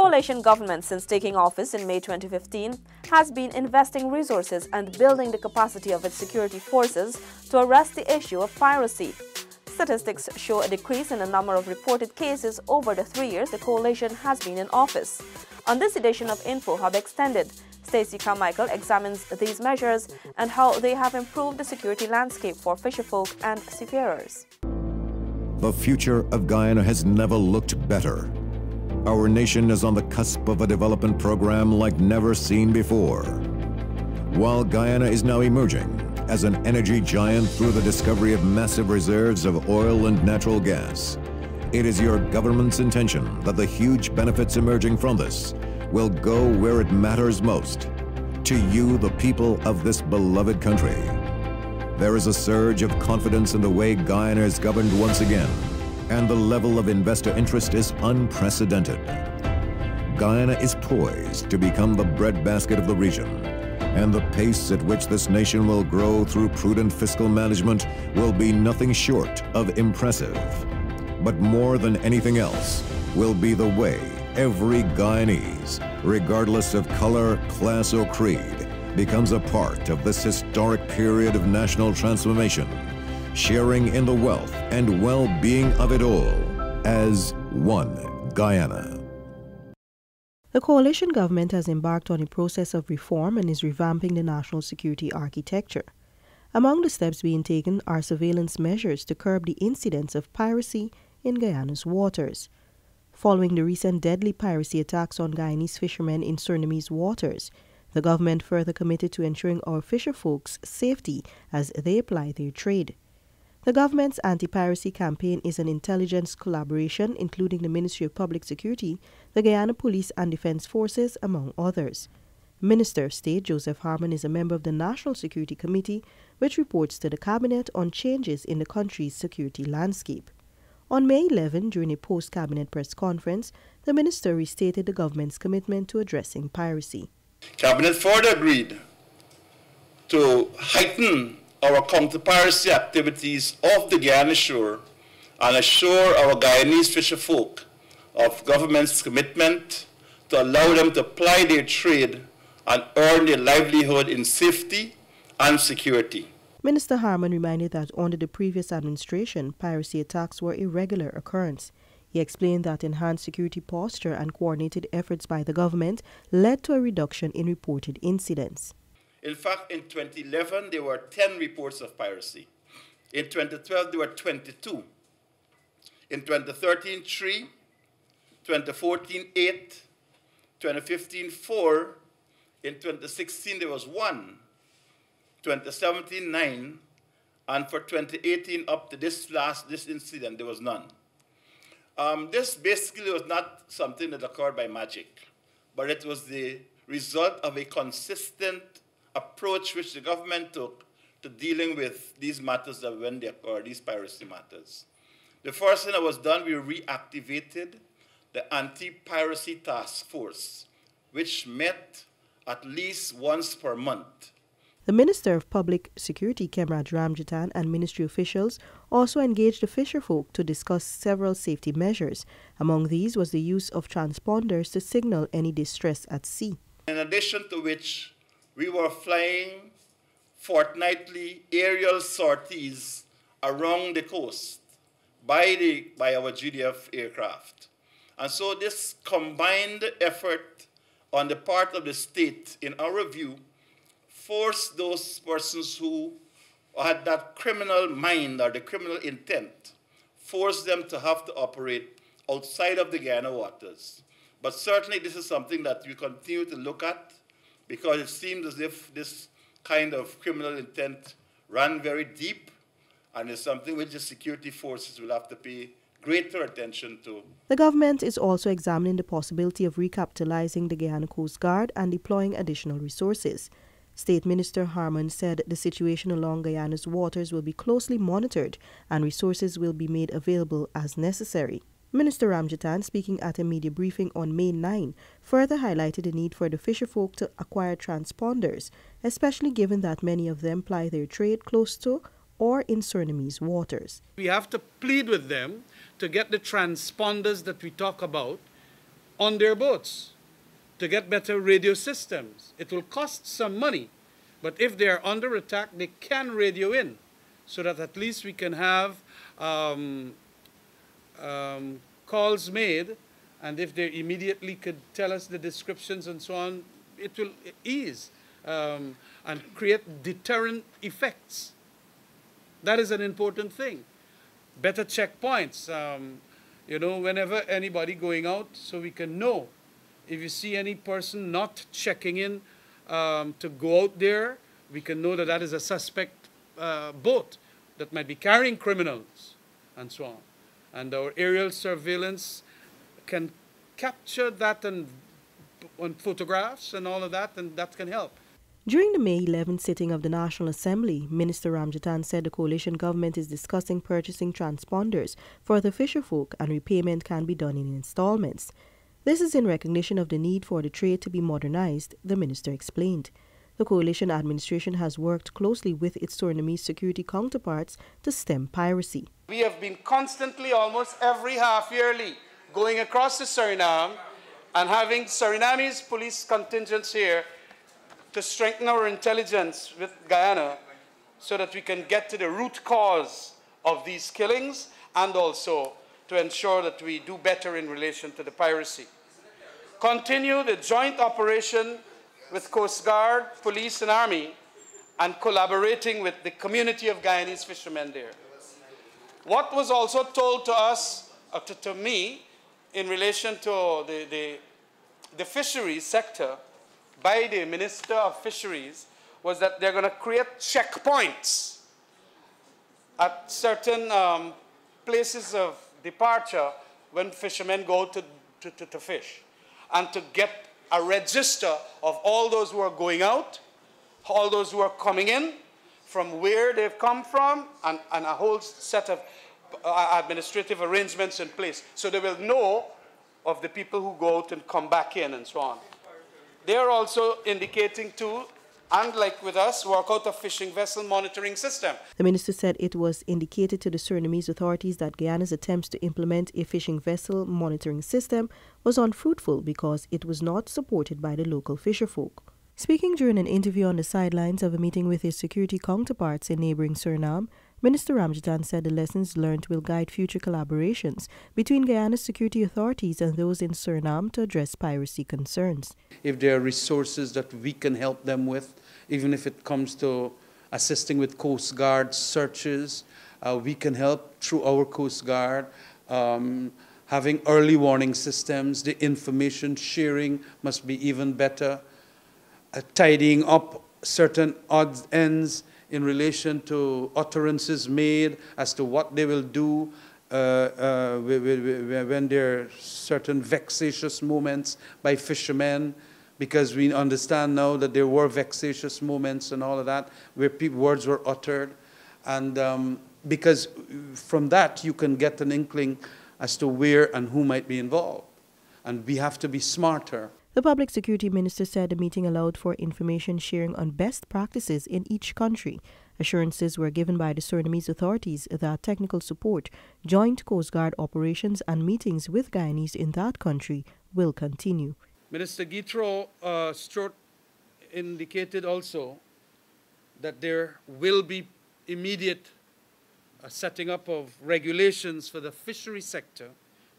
coalition government, since taking office in May 2015, has been investing resources and building the capacity of its security forces to arrest the issue of piracy. Statistics show a decrease in the number of reported cases over the 3 years the coalition has been in office. On this edition of InfoHub Extended, Stacey Carmichael examines these measures and how they have improved the security landscape for fisherfolk and seafarers. The future of Guyana has never looked better. Our nation is on the cusp of a development program like never seen before. While Guyana is now emerging as an energy giant through the discovery of massive reserves of oil and natural gas, it is your government's intention that the huge benefits emerging from this will go where it matters most, to you, the people of this beloved country. There is a surge of confidence in the way Guyana is governed once again, and the level of investor interest is unprecedented. Guyana is poised to become the breadbasket of the region, and the pace at which this nation will grow through prudent fiscal management will be nothing short of impressive. But more than anything else will be the way every Guyanese, regardless of color, class, or creed, becomes a part of this historic period of national transformation, sharing in the wealth and well-being of it all as one Guyana. The coalition government has embarked on a process of reform and is revamping the national security architecture. Among the steps being taken are surveillance measures to curb the incidence of piracy in Guyana's waters. Following the recent deadly piracy attacks on Guyanese fishermen in Surinamese waters, the government further committed to ensuring our fisherfolk's safety as they apply their trade. The government's anti-piracy campaign is an intelligence collaboration including the Ministry of Public Security, the Guyana Police and Defense Forces, among others. Minister of State Joseph Harmon is a member of the National Security Committee, which reports to the Cabinet on changes in the country's security landscape. On May 11, during a post-cabinet press conference, the minister restated the government's commitment to addressing piracy. Cabinet further agreed to heighten our counter-piracy activities off the Guyana shore and assure our Guyanese fisherfolk of government's commitment to allow them to ply their trade and earn their livelihood in safety and security. Minister Harmon reminded that under the previous administration, piracy attacks were a regular occurrence. He explained that enhanced security posture and coordinated efforts by the government led to a reduction in reported incidents. In fact, in 2011, there were 10 reports of piracy. In 2012, there were 22. In 2013, 3. 2014, 8. 2015, 4. In 2016, there was 1. 2017, 9. And for 2018, up to this incident, there was none. This basically was not something that occurred by magic, but it was the result of a consistent approach which the government took to dealing with these matters that when they occur, these piracy matters. The first thing that was done, we reactivated the anti-piracy task force, which met at least once per month. The Minister of Public Security, Kemraj Ramjatan, and ministry officials also engaged the fisherfolk to discuss several safety measures. Among these was the use of transponders to signal any distress at sea. In addition to which, we were flying fortnightly aerial sorties around the coast by our GDF aircraft. And so this combined effort on the part of the state, in our view, forced those persons who had that criminal mind or the criminal intent, forced them to have to operate outside of the Guyana waters. But certainly this is something that we continue to look at, because it seems as if this kind of criminal intent ran very deep, and is something which the security forces will have to pay greater attention to. The government is also examining the possibility of recapitalizing the Guyana Coast Guard and deploying additional resources. State Minister Harmon said the situation along Guyana's waters will be closely monitored and resources will be made available as necessary. Minister Ramjatan, speaking at a media briefing on May 9, further highlighted the need for the fisherfolk to acquire transponders, especially given that many of them ply their trade close to or in Surinamese waters. We have to plead with them to get the transponders that we talk about on their boats, to get better radio systems. It will cost some money, but if they are under attack, they can radio in, so that at least we can have calls made, and if they immediately could tell us the descriptions and so on, it will ease and create deterrent effects. That is an important thing. Better checkpoints, you know, whenever anybody going out, so we can know. If you see any person not checking in to go out there, we can know that that is a suspect boat that might be carrying criminals and so on. And our aerial surveillance can capture that and on photographs and all of that, and that can help. During the May 11th sitting of the National Assembly, Minister Ramjatan said the coalition government is discussing purchasing transponders for the fisherfolk and repayment can be done in installments. This is in recognition of the need for the trade to be modernized, the minister explained. The coalition administration has worked closely with its Surinamese security counterparts to stem piracy. We have been constantly, almost every half yearly, going across to Suriname and having Surinamese police contingents here to strengthen our intelligence with Guyana so that we can get to the root cause of these killings and also to ensure that we do better in relation to the piracy. Continue the joint operation with Coast Guard, police and army, and collaborating with the community of Guyanese fishermen there. What was also told to us, to me, in relation to the fisheries sector by the Minister of Fisheries was that they're going to create checkpoints at certain places of departure when fishermen go to fish, and to get a register of all those who are going out, all those who are coming in, from where they've come from, and a whole set of administrative arrangements in place. So they will know of the people who go out and come back in and so on. They are also indicating too, and like with us, work out a fishing vessel monitoring system. The minister said it was indicated to the Surinamese authorities that Guyana's attempts to implement a fishing vessel monitoring system was unfruitful because it was not supported by the local fisherfolk. Speaking during an interview on the sidelines of a meeting with his security counterparts in neighboring Suriname, Minister Ramjatan said the lessons learned will guide future collaborations between Guyana's security authorities and those in Suriname to address piracy concerns. If there are resources that we can help them with, even if it comes to assisting with Coast Guard searches, we can help through our Coast Guard. Having early warning systems, the information sharing must be even better. Tidying up certain odds ends in relation to utterances made as to what they will do when there are certain vexatious moments by fishermen, because we understand now that there were vexatious moments and all of that where words were uttered. And because from that you can get an inkling as to where and who might be involved. And we have to be smarter. The Public Security Minister said the meeting allowed for information sharing on best practices in each country. Assurances were given by the Surinamese authorities that technical support, joint Coast Guard operations and meetings with Guyanese in that country will continue. Minister Guitro Strot indicated also that there will be immediate setting up of regulations for the fishery sector,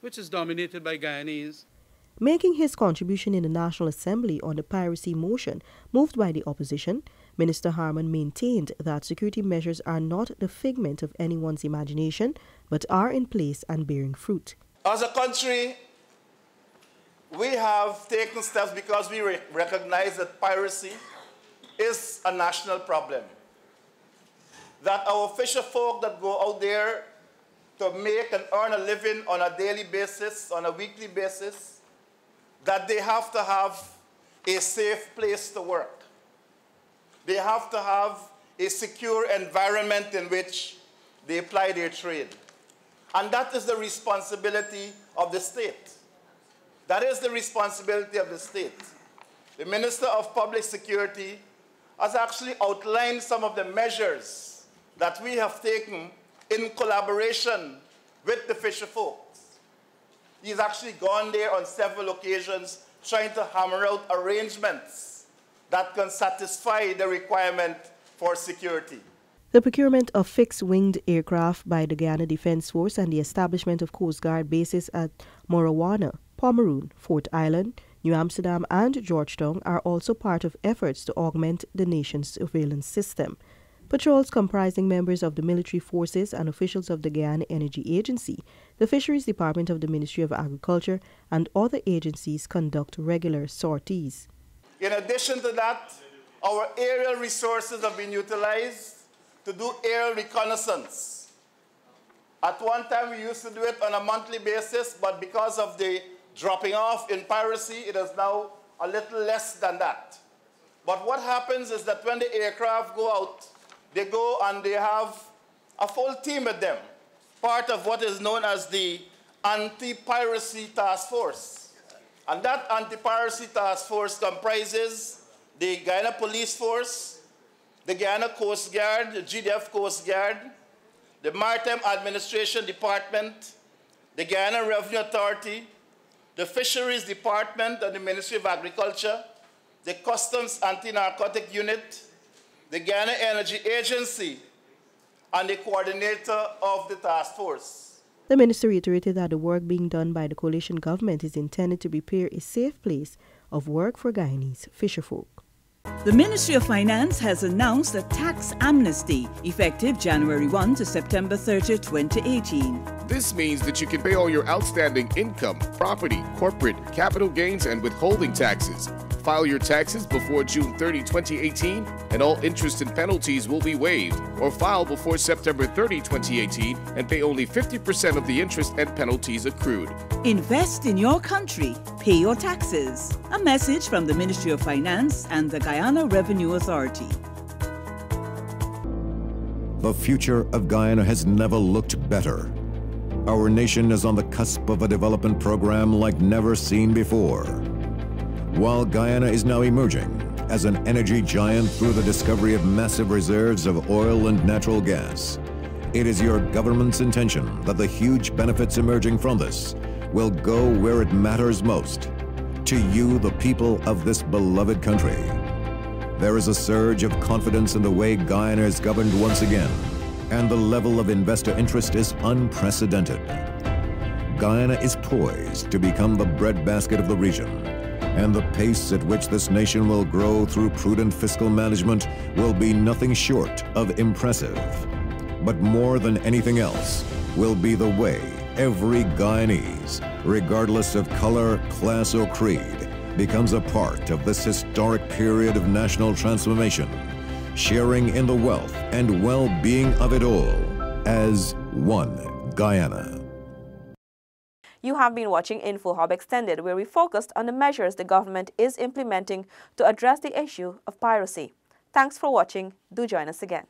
which is dominated by Guyanese. Making his contribution in the National Assembly on the piracy motion moved by the opposition, Minister Harman maintained that security measures are not the figment of anyone's imagination, but are in place and bearing fruit. As a country, we have taken steps because we recognize that piracy is a national problem. That our fisher folk that go out there to make and earn a living on a daily basis, on a weekly basis, that they have to have a safe place to work. They have to have a secure environment in which they apply their trade. And that is the responsibility of the state. That is the responsibility of the state. The Minister of Public Security has actually outlined some of the measures that we have taken in collaboration with the fisher folks. He's actually gone there on several occasions trying to hammer out arrangements that can satisfy the requirement for security. The procurement of fixed-winged aircraft by the Guyana Defense Force and the establishment of Coast Guard bases at Morawana, Pomeroon, Fort Island, New Amsterdam and Georgetown are also part of efforts to augment the nation's surveillance system. Patrols comprising members of the military forces and officials of the Guyana Energy Agency, the Fisheries Department of the Ministry of Agriculture, and other agencies conduct regular sorties. In addition to that, our aerial resources have been utilized to do aerial reconnaissance. At one time, we used to do it on a monthly basis, but because of the dropping off in piracy, it is now a little less than that. But what happens is that when the aircraft go out, they go and they have a full team with them, part of what is known as the Anti-Piracy Task Force. And that Anti-Piracy Task Force comprises the Guyana Police Force, the Guyana Coast Guard, the GDF Coast Guard, the Maritime Administration Department, the Guyana Revenue Authority, the Fisheries Department and the Ministry of Agriculture, the Customs Anti-Narcotic Unit, the Guyana Energy Agency, and the coordinator of the task force. The minister reiterated that the work being done by the coalition government is intended to prepare a safe place of work for Guyanese fisherfolk. The Ministry of Finance has announced a tax amnesty effective January 1 to September 30, 2018. This means that you can pay all your outstanding income, property, corporate, capital gains, and withholding taxes. File your taxes before June 30, 2018, and all interest and penalties will be waived, or file before September 30, 2018, and pay only 50% of the interest and penalties accrued. Invest in your country. Pay your taxes. A message from the Ministry of Finance and the Guyana Revenue Authority. The future of Guyana has never looked better. Our nation is on the cusp of a development program like never seen before. While Guyana is now emerging as an energy giant through the discovery of massive reserves of oil and natural gas, it is your government's intention that the huge benefits emerging from this will go where it matters most, to you, the people of this beloved country. There is a surge of confidence in the way Guyana is governed once again, and the level of investor interest is unprecedented. Guyana is poised to become the breadbasket of the region, and the pace at which this nation will grow through prudent fiscal management will be nothing short of impressive. But more than anything else will be the way every Guyanese, regardless of color, class, or creed, becomes a part of this historic period of national transformation, sharing in the wealth and well-being of it all as one Guyana. You have been watching InfoHub Extended, where we focused on the measures the government is implementing to address the issue of piracy. Thanks for watching. Do join us again.